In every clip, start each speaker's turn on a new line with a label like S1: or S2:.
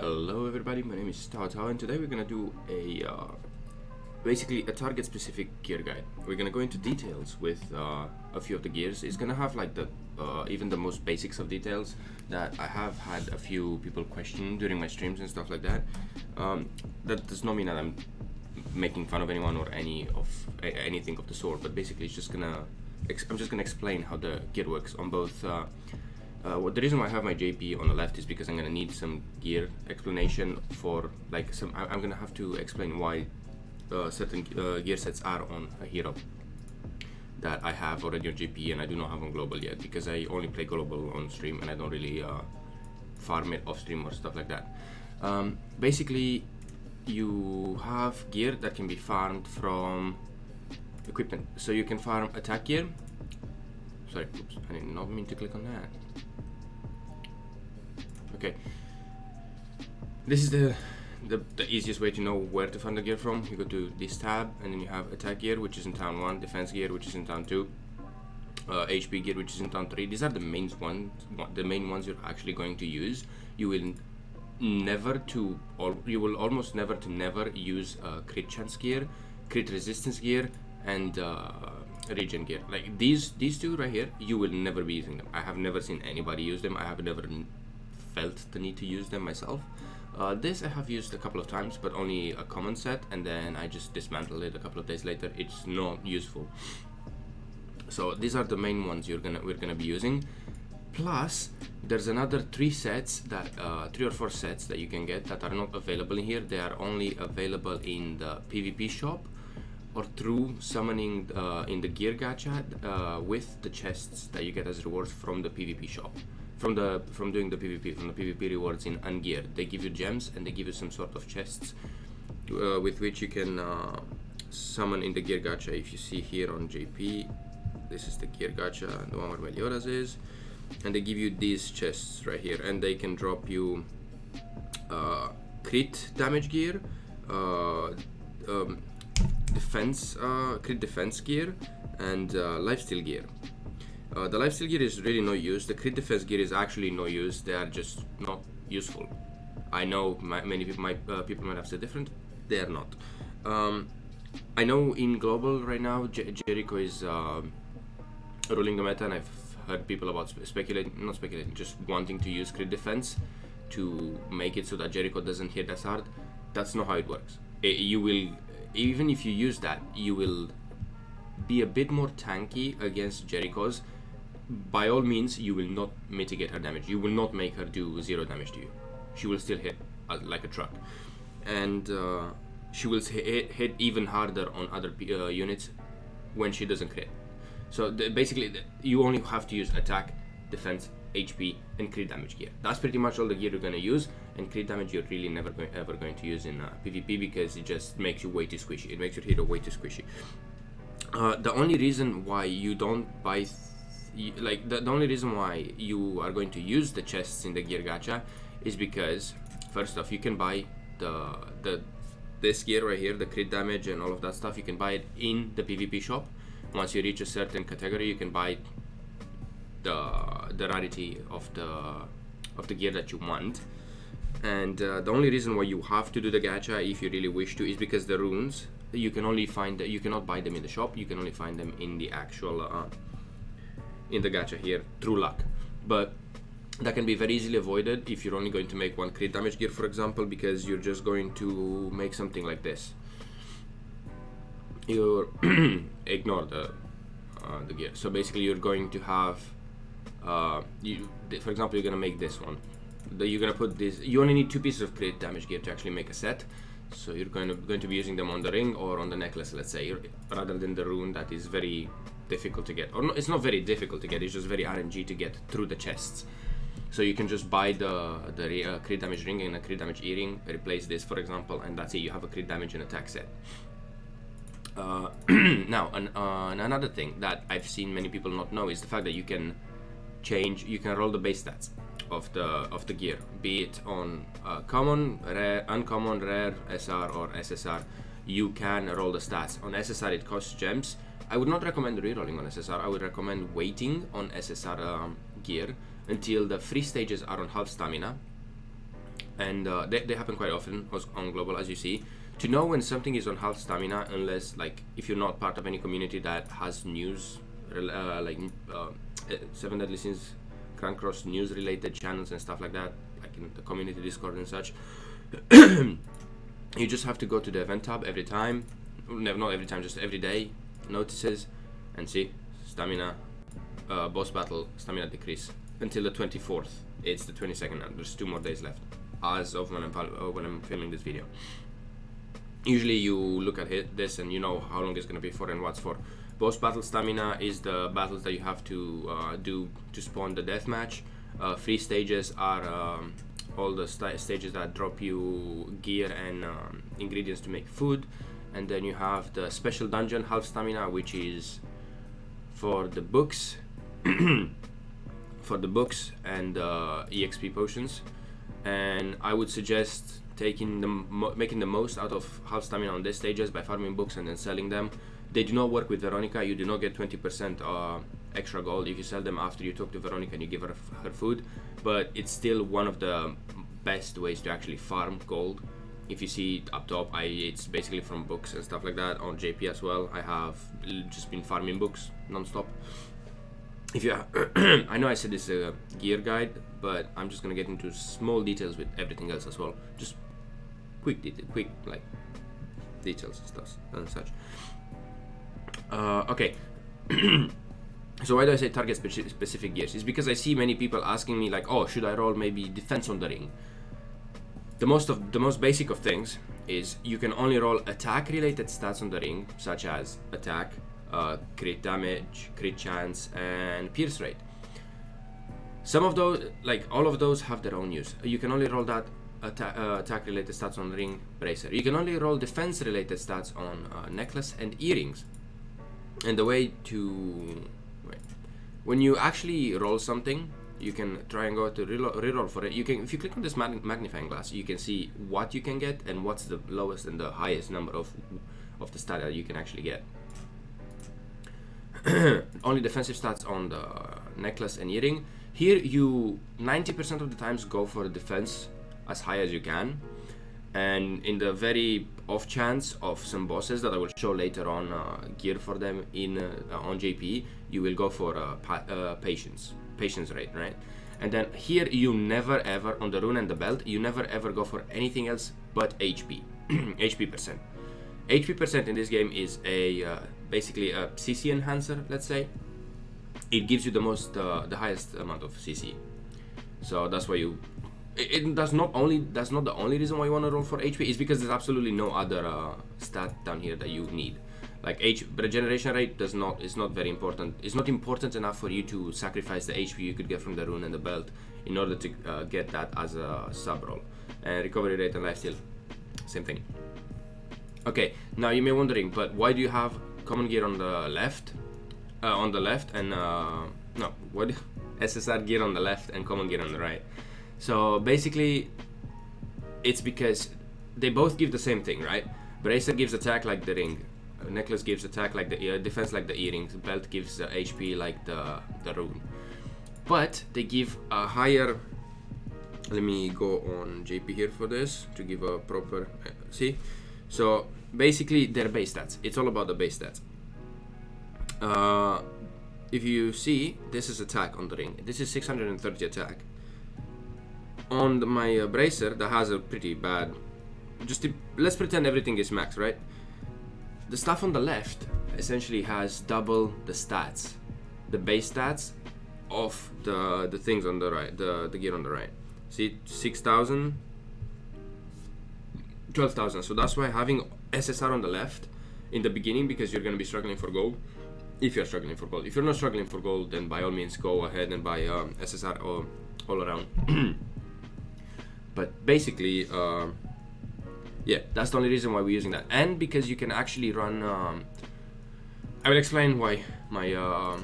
S1: Hello everybody, my name is TaoTao and today we're gonna do a basically a target specific gear guide. We're gonna go into details with a few of the gears. It's gonna have like the even the most basics of details that I have had a few people question during my streams and stuff like that. That does not mean that I'm making fun of anyone or anything of the sort, but basically it's just gonna I'm just gonna explain how the gear works on both. The reason why I have my JP on the left is because I'm gonna need some gear explanation for like I'm gonna have to explain why certain gear sets are on a hero that I have already on JP and I do not have on global yet, because I only play global on stream and I don't really farm it off stream or stuff like that. Basically, you have gear that can be farmed from equipment, so you can farm attack gear. Sorry, oops, I did not mean to click on that. Okay, this is the easiest way to know where to find the gear from. You go to this tab and then you have attack gear, which is in town 1, defense gear, which is in town 2, HP gear, which is in town 3. These are the main ones you're actually going to use. You will almost never use crit chance gear, crit resistance gear, and regen gear. Like these two right here, you will never be using them. I have never seen anybody use them. I have never felt the need to use them myself. This I have used a couple of times, but only a common set, and then I just dismantled it a couple of days later. It's not useful. So these are the main ones we're gonna be using. Plus, there's another 3 or 4 sets that you can get that are not available in here. They are only available in the PvP shop or through summoning in the gear gacha with the chests that you get as rewards from the PvP shop. From doing the PvP, from the PvP rewards in Ungear. They give you gems and they give you some sort of chests with which you can summon in the gear gacha. If you see here on JP, this is the gear gacha, the one where Meliodas is, and they give you these chests right here, and they can drop you crit damage gear, crit defense gear, and lifesteal gear. The lifesteal gear is really no use. The crit defense gear is actually no use. They are just not useful. I know many people might have said different. They are not. I know in global right now, Jericho is ruling the meta, and I've heard people about just wanting to use crit defense to make it so that Jericho doesn't hit as hard. That's not how it works. You will, even if you use that, you will be a bit more tanky against Jericho's. By all means, you will not mitigate her damage. You will not make her do 0 damage to you. She will still hit like a truck, and she will hit even harder on other units when she doesn't crit. So basically, you only have to use attack, defense, HP, and crit damage gear. That's pretty much all the gear you're gonna use. And crit damage you're really ever going to use in PvP, because it just makes you way too squishy. It makes your hero way too squishy. The only reason why you don't buy the only reason why you are going to use the chests in the gear gacha is because, first off, you can buy this gear right here, the crit damage and all of that stuff. You can buy it in the PvP shop. Once you reach a certain category, you can buy the rarity of the gear that you want. And the only reason why you have to do the gacha, if you really wish to, is because the runes, you cannot buy them in the shop. You can only find them in the actual in the gacha here through luck. But that can be very easily avoided if you're only going to make 1 crit damage gear, for example, because you're just going to make something like this. You ignore the gear. So basically, you're going to have for example, you're gonna make this one. You're gonna put this. You only need 2 pieces of crit damage gear to actually make a set. So you're going to be using them on the ring or on the necklace, let's say, rather than the rune that is very difficult to get. Or no, it's not very difficult to get, it's just very RNG to get through the chests. So you can just buy the crit damage ring and a crit damage earring, replace this, for example, and that's it. You have a crit damage and attack set. Now, another thing that I've seen many people not know is the fact that you can roll the base stats of the gear, be it on common, rare, uncommon, rare, SR or SSR. You can roll the stats. On SSR it costs gems. I would not recommend rerolling on SSR. I would recommend waiting on SSR gear until the free stages are on half stamina, and they happen quite often on global, as you see. To know when something is on half stamina, unless like if you're not part of any community that has news, Seven Deadly Sins, Crank Cross news related channels and stuff like that, like in the community Discord and such, you just have to go to the event tab every time. No, not every time, just every day. Notices and see stamina, boss battle, stamina decrease until the 24th. It's the 22nd now. There's 2 more days left as of when I'm filming this video. Usually you look at this and you know how long it's going to be for and what's for. Boss battle stamina is the battles that you have to do to spawn the deathmatch. Free stages are all the stages that drop you gear and ingredients to make food. And then you have the special dungeon half stamina, which is for the books for the books and EXP potions. And I would suggest making the most out of half stamina on these stages by farming books and then selling them. They do not work with Veronica. You do not get 20% extra gold if you sell them after you talk to Veronica and you give her food, but it's still one of the best ways to actually farm gold. If you see up top, it's basically from books and stuff like that. On JP as well, I have just been farming books non-stop. If you I know I said this is a gear guide, but I'm just gonna get into small details with everything else as well. Just quick like details and stuff and such. Okay. So why do I say target specific gears? It's because I see many people asking me like, oh, should I roll maybe defense on the ring? The most basic of things is you can only roll attack related stats on the ring, such as attack, crit damage, crit chance, and pierce rate. Some of those, like all of those, have their own use. You can only roll that attack related stats on ring bracer. You can only roll defense related stats on necklace and earrings. And the way to when you actually roll something, you can try and go to reroll for it. You can, if you click on this magnifying glass, you can see what you can get and what's the lowest and the highest number of the stat that you can actually get. Only defensive stats on the necklace and earring. Here you 90% of the times go for defense as high as you can, and in the very off chance of some bosses that I will show later on gear for them in on JP, you will go for patience rate, right? And then here you never ever, on the rune and the belt, you never ever go for anything else but HP. HP percent. HP percent in this game is a basically a CC enhancer, let's say. It gives you the highest amount of CC. So that's why you. That's not the only reason why you want to roll for HP. It's because there's absolutely no other stat down here that you need. Like regeneration rate is not very important. It's not important enough for you to sacrifice the HP you could get from the rune and the belt in order to get that as a sub roll. And recovery rate and lifesteal, same thing. Okay, now you may be wondering, but why do you have common gear on the left? And what SSR gear on the left and common gear on the right? So basically, it's because they both give the same thing, right? Bracer gives attack like the ring, necklace gives attack like the defense like the earrings, belt gives HP like the rune. But they give a higher. Let me go on JP here for this to give a proper see. So basically, their base stats. It's all about the base stats. If you see, this is attack on the ring. This is 630 attack. On my bracer, that has a pretty bad. Let's pretend everything is max, right? The stuff on the left essentially has double the stats, the base stats of the things on the right, the gear on the right. See, 6,000, 12,000. So that's why having SSR on the left in the beginning, because you're going to be struggling for gold. If you're struggling for gold, if you're not struggling for gold, then by all means go ahead and buy SSR all around. But basically, yeah, that's the only reason why we're using that, and because you can actually run. I will explain why my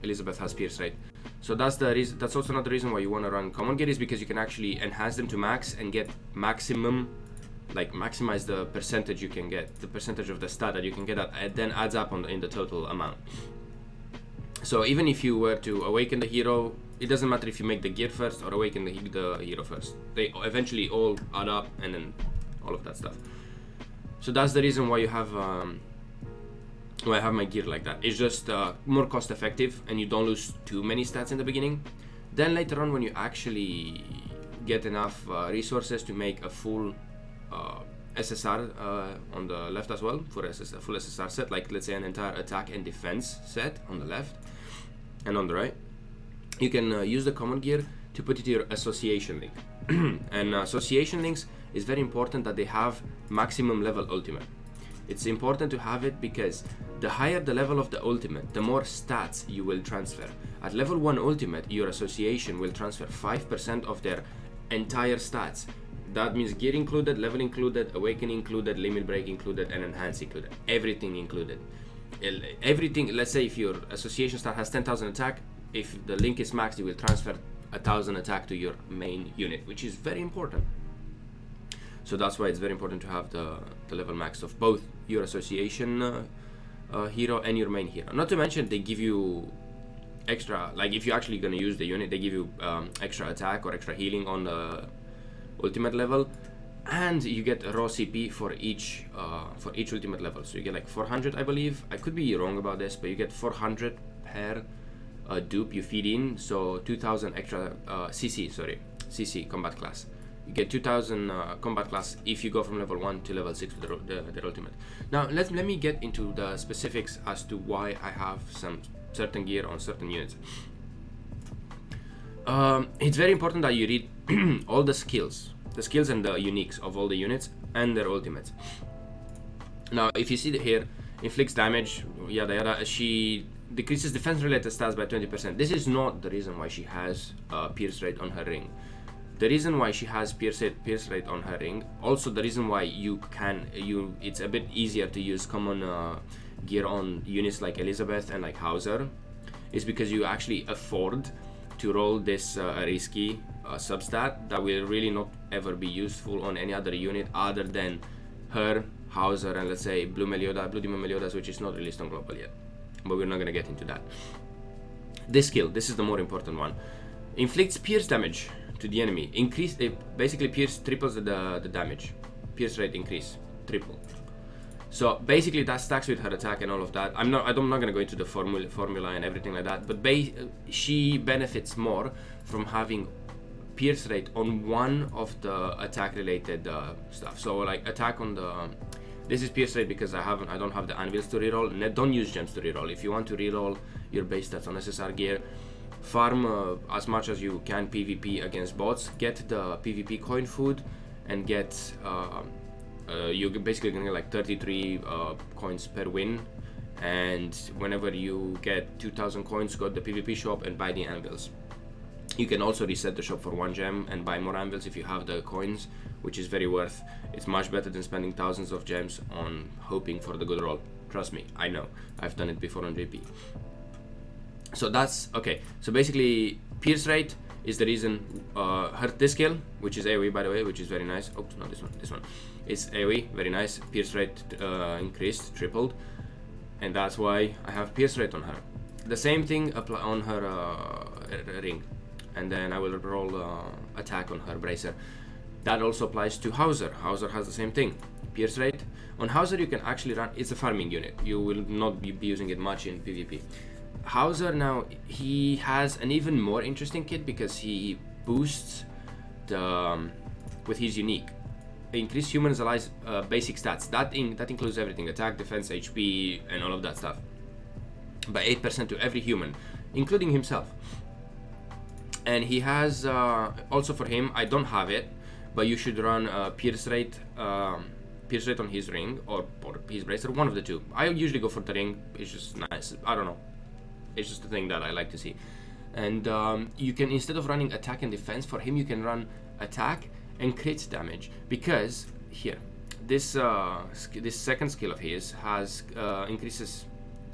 S1: Elizabeth has pierce rate. So that's the reason. That's also another reason why you want to run common gear, is because you can actually enhance them to max and get maximum, like maximize the percentage you can get, the percentage of the stat that you can get, and then adds up in the total amount. So even if you were to awaken the hero it doesn't matter if you make the gear first or awaken the hero first. They eventually all add up, and then all of that stuff. So that's the reason why you have why I have my gear like that. It's just more cost effective, and you don't lose too many stats in the beginning. Then later on, when you actually get enough resources to make a full SSR on the left as well, for full SSR set, like let's say an entire attack and defense set on the left and on the right, you can use the common gear to put it to your association link. And association links is very important that they have maximum level ultimate. It's important to have it because the higher the level of the ultimate, the more stats you will transfer. At level 1 ultimate, your association will transfer 5% of their entire stats. That means gear included, level included, awakening included, limit break included, and enhance included. Everything included. Everything, let's say if your association stat has 10,000 attack, if the link is maxed, you will transfer 1,000 attack to your main unit, which is very important. So that's why it's very important to have the level max of both your association hero and your main hero. Not to mention, they give you extra, like if you're actually going to use the unit, they give you extra attack or extra healing on the ultimate level, and you get a raw CP for each ultimate level. So you get like 400, I believe. I could be wrong about this, but you get 400 per dupe you feed in, so 2,000 extra CC combat class. You get 2,000 combat class if you go from level 1 to level 6 with their ultimate. Now let me get into the specifics as to why I have some certain gear on certain units. It's very important that you read all the skills and the uniques of all the units and their ultimates. Now if you see here, inflicts damage, yada yada, she decreases defense related stats by 20%. This is not the reason why she has pierce rate on her ring. The reason why she has pierce rate on her ring, also the reason why it's a bit easier to use common gear on units like Elizabeth and like Hauser, is because you actually afford to roll this risky substat that will really not ever be useful on any other unit other than her, Hauser, and let's say Blue Demon Meliodas, which is not released on global yet, but we're not going to get into that. This skill, this is the more important one, inflicts pierce damage to the enemy. Basically pierce triples the damage. Pierce rate increase, triple. So basically that stacks with her attack and all of that. I'm not going to go into the formula and everything like that, but she benefits more from having pierce rate on one of the attack related stuff. So like attack on the this is pierce rate because I don't have the anvils to reroll. Don't use gems to reroll. If you want to reroll your base stats on SSR gear, farm as much as you can PvP against bots, get the PvP coin food, and get you're basically gonna get like 33 coins per win, and whenever you get 2,000 coins, go to the PvP shop and buy the anvils. You can also reset the shop for 1 gem and buy more anvils if you have the coins, which is very worth. It's much better than spending thousands of gems on hoping for the good roll. Trust me, I know, I've done it before on JP. So that's okay. So basically pierce rate is the reason this skill, which is AoE by the way, which is very nice. Oops, not this one is AoE, very nice. Pierce rate increased, tripled, and that's why I have pierce rate on her. The same thing apply on her ring, and then I will roll attack on her bracer. That also applies to Hauser. Hauser has the same thing, pierce rate. On Hauser you can actually run, it's a farming unit, you will not be using it much in PvP. Hauser now, he has an even more interesting kit because he boosts with his unique increase humans allies basic stats. That includes everything, attack, defense, HP, and all of that stuff, by 8% to every human, including himself. And he has also for him, I don't have it, but you should run pierce rate on his ring or his bracer, one of the two. I usually go for the ring, it's just nice, I don't know. It's just a thing that I like to see. And you can, instead of running attack and defense, for him you can run attack and crit damage, because here this second skill of his has increases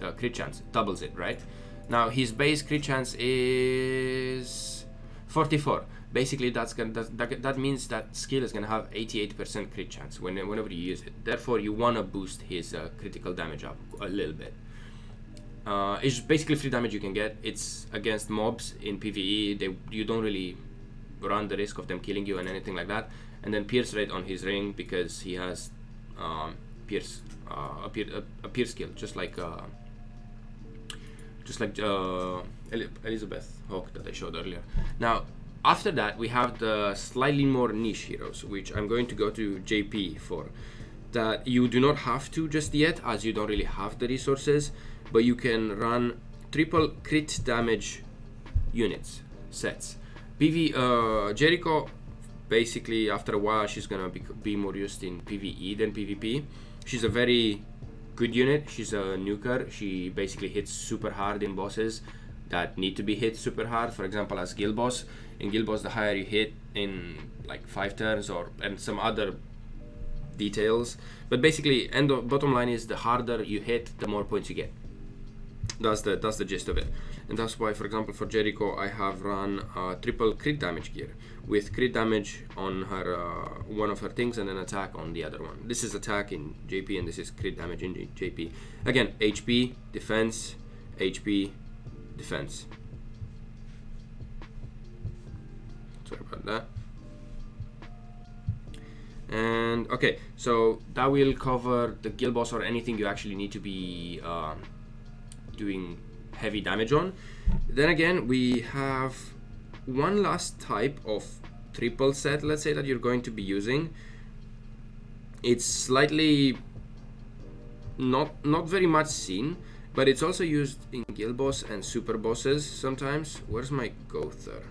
S1: the crit chance, doubles it, right? Now his base crit chance is 44. Basically that means that skill is gonna have 88% crit chance whenever you use it. Therefore you wanna boost his critical damage up a little bit. It's basically free damage you can get. It's against mobs in PvE. You don't really run the risk of them killing you and anything like that. And then pierce rate on his ring because he has pierce a pierce skill, just like Elizabeth Hawk that I showed earlier. Now after that we have the slightly more niche heroes, which I'm going to go to JP for. That you do not have to just yet, as you don't really have the resources, but you can run triple crit damage units sets. Jericho, basically after a while she's gonna be more used in PvE than PvP. She's a very good unit. She's a nuker. She basically hits super hard in bosses that need to be hit super hard. For example, as guild boss. In guild boss, the higher you hit in like 5 turns and some other details, but basically bottom line is the harder you hit, the more points you get. That's the gist of it. And that's why, for example, for Jericho I have run triple crit damage gear with crit damage on her one of her things and an attack on the other one. This is attack in JP and this is crit damage in JP. Again, HP, defense, HP, defense. Sorry about that. And okay, so that will cover the guild boss or anything you actually need to be doing heavy damage on. Then again, we have one last type of triple set, let's say, that you're going to be using. It's slightly not very much seen, but it's also used in guild boss and super bosses sometimes. Where's my Gother?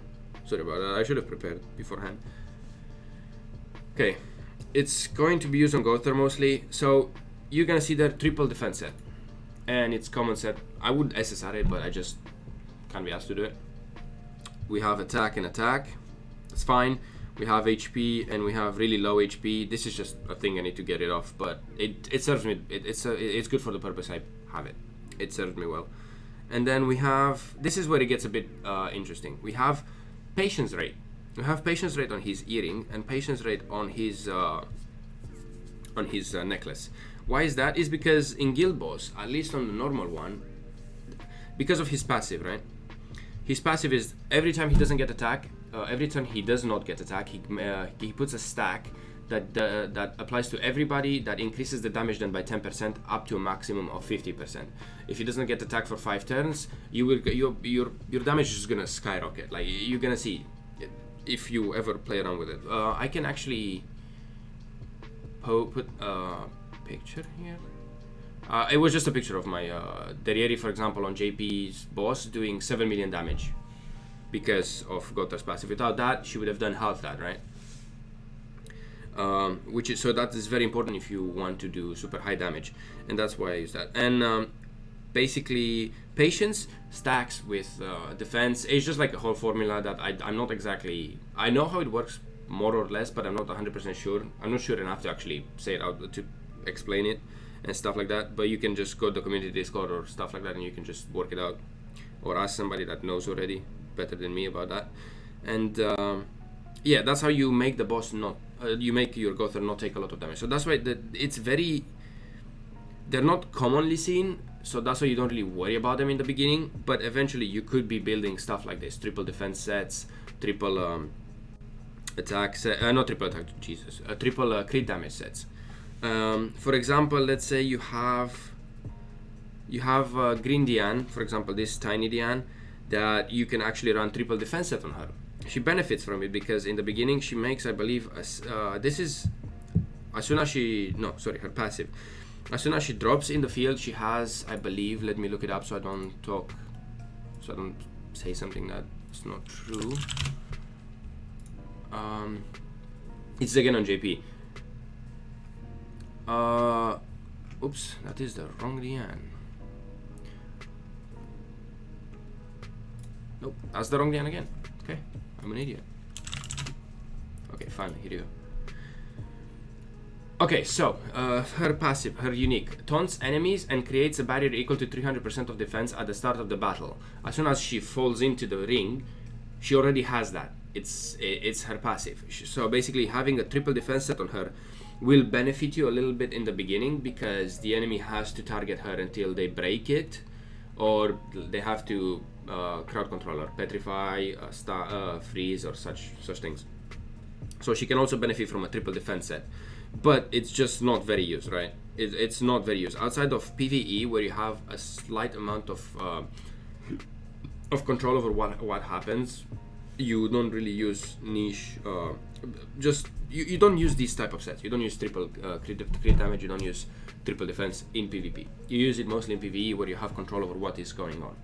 S1: Sorry about that, I should have prepared beforehand. Okay, it's going to be used on Gother mostly. So you're gonna see the triple defense set, and it's common set. I would SSR it, but I just can't be asked to do it. We have attack and attack. It's fine. We have HP and we have really low HP. This is just a thing I need to get it off, but it serves me. It's good for the purpose I have it. It serves me well. And then we have, this is where it gets a bit interesting. We have patience rate. We have patience rate on his earring and patience rate on his necklace. Why is that? Is because in guild boss, at least on the normal one, because of his passive, right? His passive is every time he doesn't get attack, every time he does not get attack, he puts a stack that applies to everybody that increases the damage done by 10% up to a maximum of 50%. If he doesn't get attack for 5 turns, your damage is gonna skyrocket. Like, you're gonna see if you ever play around with it. I can actually put a picture here. It was just a picture of my Derieri, for example, on JP's boss doing 7 million damage because of Gother's passive. Without that, she would have done half that, right? So that is very important if you want to do super high damage, and that's why I use that. And basically, patience stacks with defense. It's just like a whole formula that I'm not exactly. I know how it works more or less, but I'm not 100% sure. I'm not sure enough to actually say it out to explain it and stuff like that. But you can just go to the community Discord or stuff like that, and you can just work it out, or ask somebody that knows already better than me about that. And yeah, that's how you make the boss not. You make your Gother not take a lot of damage. So that's why it's very. They're not commonly seen, so that's why you don't really worry about them in the beginning. But eventually, you could be building stuff like this: triple defense sets, triple attack set, not triple attack. Jesus, triple crit damage sets. For example, let's say you have Green Diane, for example, this tiny Diane, that you can actually run triple defense set on her. She benefits from it because in the beginning she makes, I believe, this is as soon as her passive. As soon as she drops in the field, she has, I believe, let me look it up so I don't say something that's not true. It's again on JP. Oops, that is the wrong Diane. Nope, that's the wrong Diane again. Okay, I'm an idiot. Okay, finally, here you go. Okay, so her passive, her unique, taunts enemies and creates a barrier equal to 300% of defense at the start of the battle. As soon as she falls into the ring, she already has that. It's her passive. So basically, having a triple defense set on her will benefit you a little bit in the beginning because the enemy has to target her until they break it, or they have to crowd controller, petrify, freeze, or such things. So she can also benefit from a triple defense set, but it's just not very used, right? It's not very used outside of PvE, where you have a slight amount of control over what happens. You don't really use niche. You don't use these type of sets. You don't use triple crit damage. You don't use triple defense in PvP. You use it mostly in PvE, where you have control over what is going on.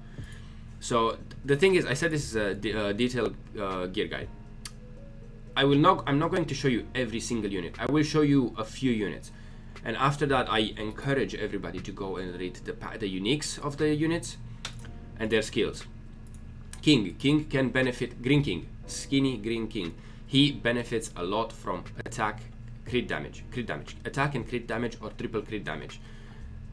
S1: So the thing is, I said this is a detailed gear guide. I'm not going to show you every single unit. I will show you a few units, and after that, I encourage everybody to go and read the uniques of the units and their skills. King can benefit. Green King, skinny green King. He benefits a lot from attack, crit damage, attack and crit damage, or triple crit damage.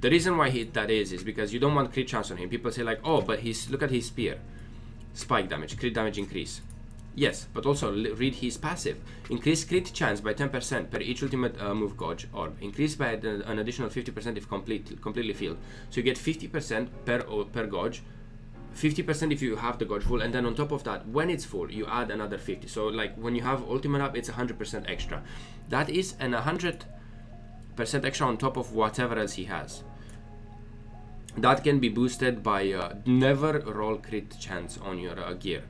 S1: The reason why that is because you don't want crit chance on him. People say like, oh, but look at his spear, spike damage, crit damage increase. Yes, but also read his passive. Increase crit chance by 10% per each ultimate move gauge, or increase by an additional 50% if completely filled. So you get 50% per gauge, 50% if you have the gauge full, and then on top of that, when it's full, you add another 50. So like when you have ultimate up, it's 100% extra. That is an 100% extra on top of whatever else he has. That can be boosted by never roll crit chance on your gear.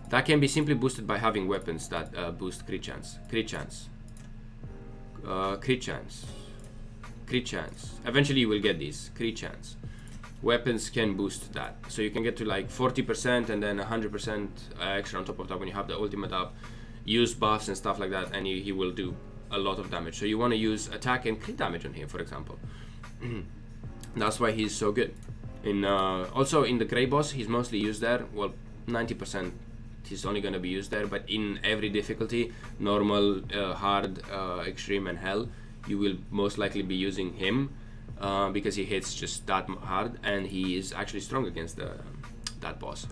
S1: That can be simply boosted by having weapons that boost crit chance. Eventually you will get these, crit chance. Weapons can boost that. So you can get to like 40% and then 100% extra on top of that when you have the ultimate up. Use buffs and stuff like that, and he will do a lot of damage. So you want to use attack and crit damage on him, for example. That's why he's so good. Also in the Grey Boss, he's mostly used there. Well, 90% he's only going to be used there, but in every difficulty, normal, hard, extreme, and hell, you will most likely be using him because he hits just that hard, and he is actually strong against that boss.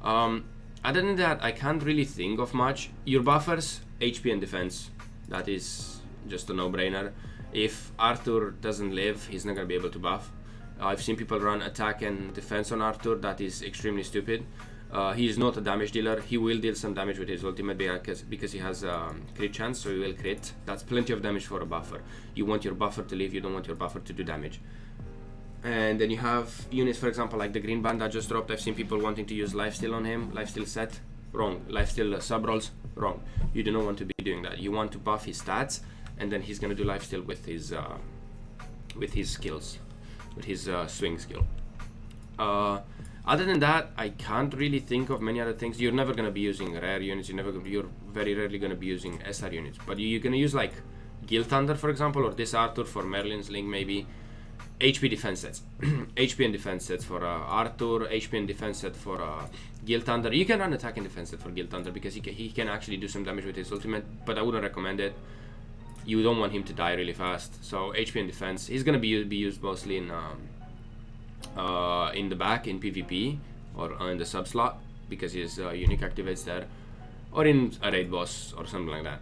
S1: Other than that, I can't really think of much. Your buffers, HP and defense, that is just a no-brainer. If Arthur doesn't live, he's not going to be able to buff. I've seen people run attack and defense on Arthur. That is extremely stupid. He is not a damage dealer. He will deal some damage with his ultimate because he has crit chance, so he will crit. That's plenty of damage for a buffer. You want your buffer to live, you don't want your buffer to do damage. And then you have units, for example, like the Green Band that just dropped. I've seen people wanting to use Lifesteal on him. Lifesteal set, wrong. Lifesteal sub-rolls, wrong. You do not want to be doing that. You want to buff his stats, and then he's going to do Lifesteal with his skills, with his swing skill. Other than that, I can't really think of many other things. You're never going to be using rare units. You're very rarely going to be using SR units. But you're going to use like Guild Thunder, for example, or this Arthur for Merlin's Link, maybe. HP defense sets. HP and defense sets for Arthur. HP and defense set for Guild Thunder. You can run attack and defense set for Guild Thunder because he can actually do some damage with his ultimate, but I wouldn't recommend it. You don't want him to die really fast. So HP and defense. He's going to be used mostly in the back in PvP or in the sub slot because his unique activates there, or in a raid boss or something like that.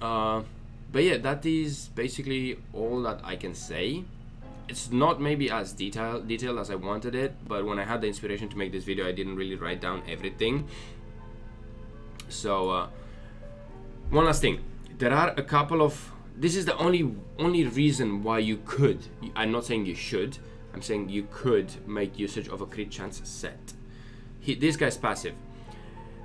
S1: But yeah, that is basically all that I can say. It's not maybe as detailed as I wanted it, but when I had the inspiration to make this video, I didn't really write down everything. So one last thing, there are a couple of, this is the only reason why you could, I'm not saying you should, I'm saying you could make usage of a crit chance set. This guy's passive.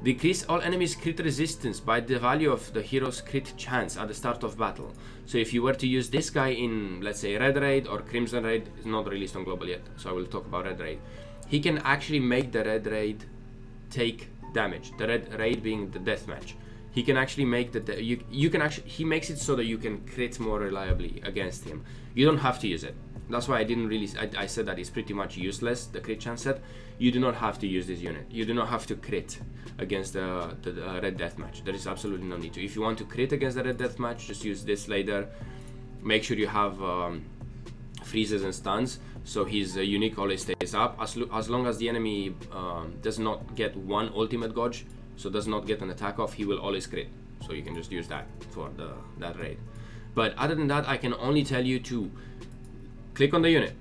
S1: Decrease all enemies' crit resistance by the value of the hero's crit chance at the start of battle. So if you were to use this guy in, let's say, Red Raid or Crimson Raid, it's not released on global yet, so I will talk about Red Raid. He can actually make the Red Raid take damage. The Red Raid being the deathmatch. He can actually make he makes it so that you can crit more reliably against him. You don't have to use it. That's why I said that it's pretty much useless, the crit chance set. You do not have to use this unit. You do not have to crit against the Red Deathmatch. There is absolutely no need to. If you want to crit against the Red Deathmatch, just use this later. Make sure you have freezes and stuns, so his unique always stays up. As long as the enemy does not get one ultimate gauge, so does not get an attack off, he will always crit. So you can just use that for that raid. But other than that, I can only tell you to click on the unit,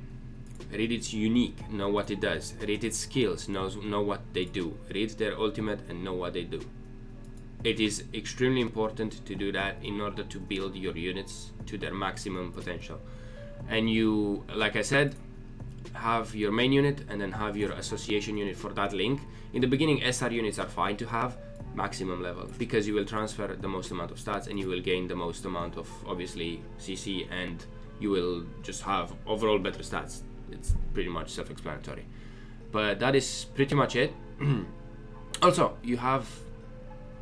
S1: read its unique, know what it does, read its skills, know what they do, read their ultimate and know what they do. It is extremely important to do that in order to build your units to their maximum potential. And you, like I said, have your main unit and then have your association unit for that link. In the beginning, SR units are fine to have maximum level because you will transfer the most amount of stats and you will gain the most amount of, obviously, CC, and you will just have overall better stats. It's pretty much self-explanatory. But that is pretty much it. Also, you have,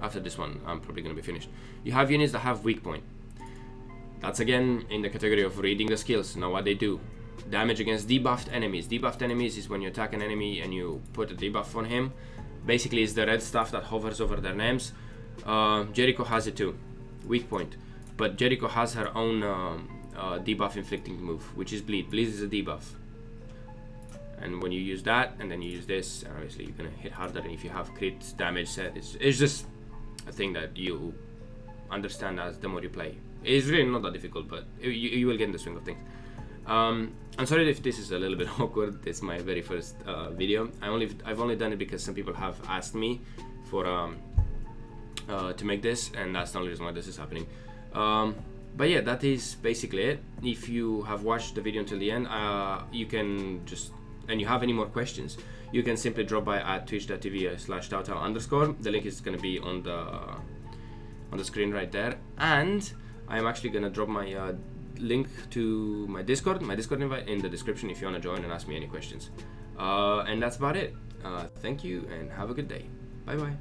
S1: after this one, I'm probably going to be finished. You have units that have weak point. That's again in the category of reading the skills, know what they do. Damage against debuffed enemies. Debuffed enemies is when you attack an enemy and you put a debuff on him. Basically, it's the red stuff that hovers over their names. Jericho has it too, weak point. But Jericho has her own debuff inflicting move, which is bleed. Bleed is a debuff. And when you use that, and then you use this, obviously you're gonna hit harder. And if you have crit damage set, it's just a thing that you understand as the more you play. It's really not that difficult, but you will get in the swing of things. I'm sorry if this is a little bit awkward. It's my very first video. I've only done it because some people have asked me for to make this, and that's the only reason why this is happening. But yeah, that is basically it. If you have watched the video until the end, you can just, and you have any more questions, you can simply drop by at twitch.tv/TaoTao_. The link is going to be on the screen right there, and I am actually going to drop my link to my Discord invite in the description if you want to join and ask me any questions. And that's about it. Thank you and have a good day. Bye bye.